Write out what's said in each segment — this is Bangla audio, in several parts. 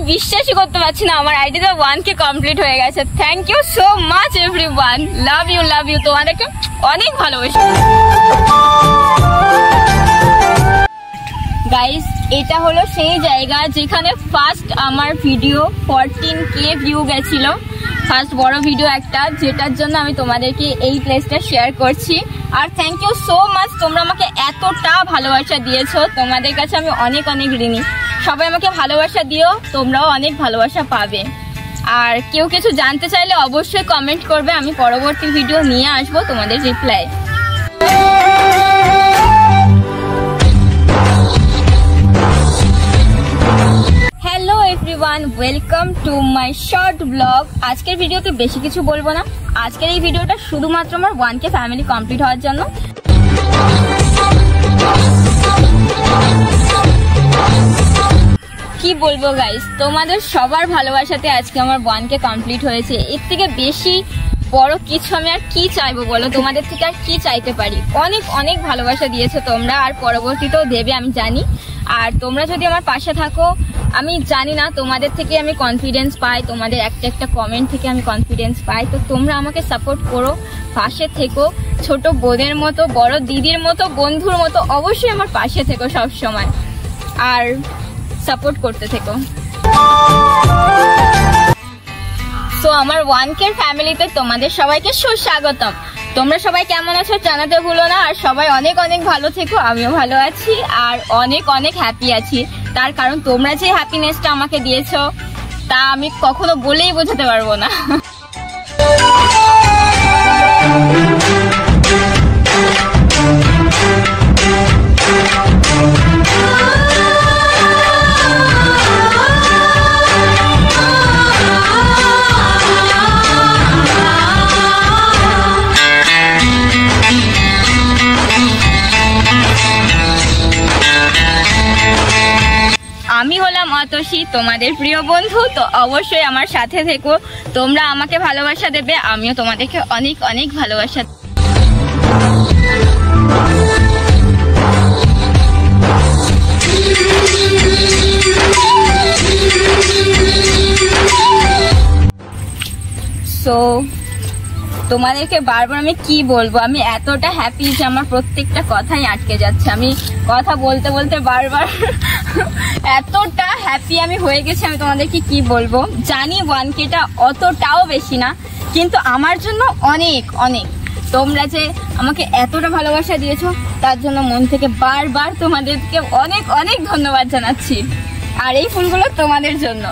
বিশ্বাসই করতে পারছি না আমার আইডিতে 1K কমপ্লিট হয়ে গেছে। Thank you so much everyone, love you তোমাদেরকে অনেক ভালোবাসি গাইস। এটা হলো সেই জায়গা যেখানে ফার্স্ট আমার ভিডিও 14K ভিউ গেছিল, ফার্স্ট বড় ভিডিও একটা, যেটার জন্য আমি তোমাদেরকে এই প্লেসটা শেয়ার করছি। আর থ্যাংক ইউ সো মাচ, তোমরা আমাকে এতটা ভালোবাসা দিয়েছো, তোমাদের কাছে আমি অনেক অনেক ঋণী। সবাই আমাকে ভালোবাসা দিও, তোমরাও অনেক ভালোবাসা পাবে। আর কেউ কিছু জানতে চাইলে অবশ্যই কমেন্ট করবে, আমি পরবর্তী ভিডিও নিয়ে আসবো তোমাদের reply. Hello everyone, welcome to my short blog. আজকের ভিডিওতে বেশি কিছু বলবো না, আজকের এই ভিডিওটা শুধুমাত্র আমার 1K ফ্যামিলি কমপ্লিট হওয়ার জন্য। কি বলবো গাইস, তোমাদের সবার ভালোবাসাতে আজকে আমার 1K কমপ্লিট হয়েছে। এর থেকে বেশি বড় কিছু আমি আর কি চাইবো বলো, তোমাদের থেকে আর কি চাইতে পারি। অনেক অনেক ভালোবাসা দিয়েছো তোমরা, আর পরবর্তীতেও দেবে আমি জানি। আর তোমরা যদি আমার পাশে থাকো, আমি জানি না, তোমাদের থেকে আমি কনফিডেন্স পাই, তোমাদের একটা একটা কমেন্ট থেকে আমি কনফিডেন্স পাই। তো তোমরা আমাকে সাপোর্ট করো, পাশে থেকো, ছোট বোনের মতো, বড় দিদির মতো, বন্ধুর মতো অবশ্যই আমার পাশে থেকো সব সময়, আর সাপোর্ট করতে থেকো। তো আমার 1K ফ্যামিলিতে তোমাদের সবাইকে সুস্বাগতম। তোমরা সবাই কেমন আছো জানাতে ভুলো না, আর সবাই অনেক অনেক ভালো থেকো। আমিও ভালো আছি আর অনেক অনেক হ্যাপি আছি, তার কারণ তোমরা যে হ্যাপিনেসটা আমাকে দিয়েছো তা আমি কখনো বলেই বোঝাতে পারবো না। আমি হলাম অতসী, তোমাদের প্রিয় বন্ধু। তো অবশ্যই আমার সাথে থেকো, তোমরা আমাকে ভালোবাসা দেবে, আমিও তোমাদেরকে অনেক অনেক ভালোবাসা। সো তোমাদেরকে বারবার আমি কি বলবো, আমি এতটা হ্যাপি যে আমার প্রত্যেকটা কথাই আটকে যাচ্ছে। আমি কথা বলতে বলতে বারবার এতটা হ্যাপি আমি হয়ে গেছি, আমি তোমাদেরকে কি বলবো। জানি 1Kটা অতটাও বেশি না, কিন্তু আমার জন্য অনেক অনেক। তোমরা যে আমাকে এতটা ভালোবাসা দিয়েছো তার জন্য মন থেকে বারবার তোমাদেরকে অনেক অনেক ধন্যবাদ জানাচ্ছি। আর এই ফুলগুলো তোমাদের জন্য।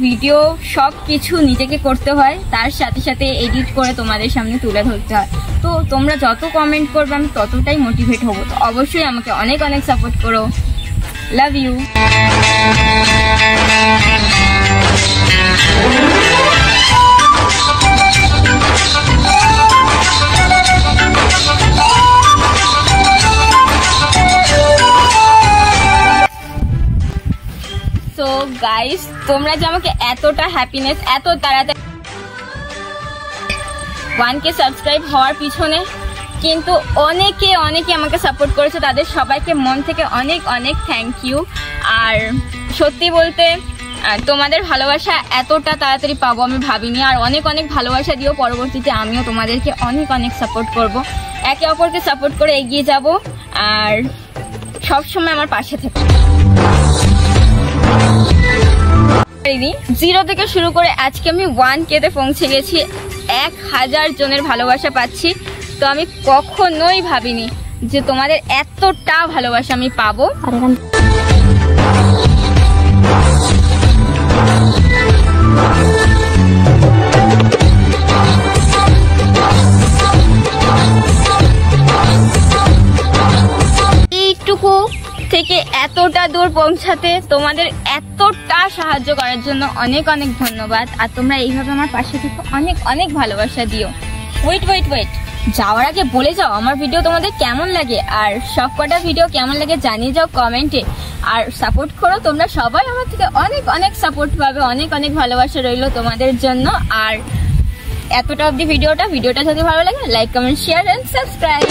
ভিডিও সব কিছু নিজেকে করতে হয়, তার সাথে সাথে এডিট করে তোমাদের সামনে তুলে ধরতে হয়। তো তোমরা যত কমেন্ট করবে আমি ততটাই মোটিভেট হবো। তো অবশ্যই আমাকে অনেক অনেক সাপোর্ট করো। Love you. সো গাইস, তোমরা যে আমাকে এতটা হ্যাপিনেস, এত তাড়াতাড়ি 1K সাবস্ক্রাইব হওয়ার পিছনে কিন্তু অনেকে অনেকে আমাকে সাপোর্ট করেছে, তাদের সবাইকে মন থেকে অনেক অনেক থ্যাংক ইউ। আর সত্যি বলতে তোমাদের ভালোবাসা এতটা তাড়াতাড়ি পাবো আমি ভাবিনি। আর অনেক অনেক ভালোবাসা দিও, পরবর্তীতে আমিও তোমাদেরকে অনেক অনেক সাপোর্ট করব, একে অপরকে সাপোর্ট করে এগিয়ে যাব, আর সবসময় আমার পাশে থেকো। 0 থেকে শুরু করে আজকে আমি 1Kতে পৌঁছে গেছি, 1000 জনের ভালোবাসা পাচ্ছি। তো আমি কখনোই ভাবিনি যে তোমাদের এতটা ভালোবাসা আমি পাবো। এইটুকু থেকে এতটা দূর পৌঁছাতে তোমাদের এতটা সাহায্য করার জন্য অনেক অনেক ধন্যবাদ। আর তোমরা এইভাবে আমার পাশে থেকে অনেক অনেক ভালোবাসা দিও। ওয়েট যাওয়ার আগে বলে যাও আমার ভিডিও তোমাদের কেমন লাগে, আর সব কটা ভিডিও কেমন লাগে জানিয়ে যাও কমেন্টে। আর সাপোর্ট করো তোমরা সবাই, আমার থেকে অনেক অনেক সাপোর্ট পাবে, অনেক অনেক ভালোবাসা রইলো তোমাদের জন্য। আর এতটা অবধি ভিডিওটা যদি ভালো লাগে like comment share and subscribe.